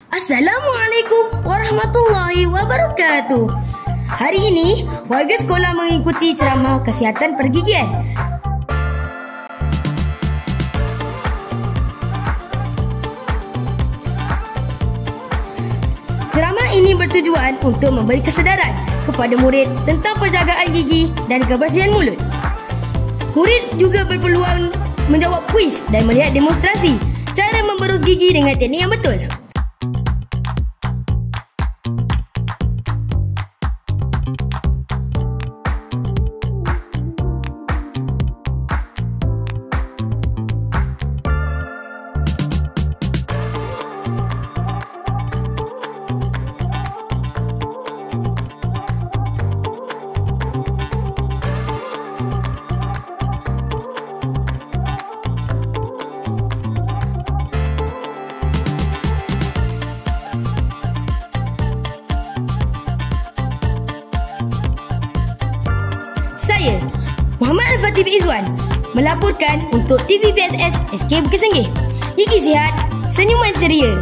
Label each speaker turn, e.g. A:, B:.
A: Assalamualaikum warahmatullahi wabarakatuh. Hari ini, warga sekolah mengikuti ceramah kesihatan pergigian. Ceramah ini bertujuan untuk memberi kesedaran kepada murid tentang penjagaan gigi dan kebersihan mulut. Murid juga berpeluang menjawab kuis dan melihat demonstrasi cara memberus gigi dengan teknik yang betul. Saya, Muhammad Al-Fatih bin Izwan, melaporkan untuk TV PSS SK Bukit Senggih. Gigi sihat, senyuman ceria.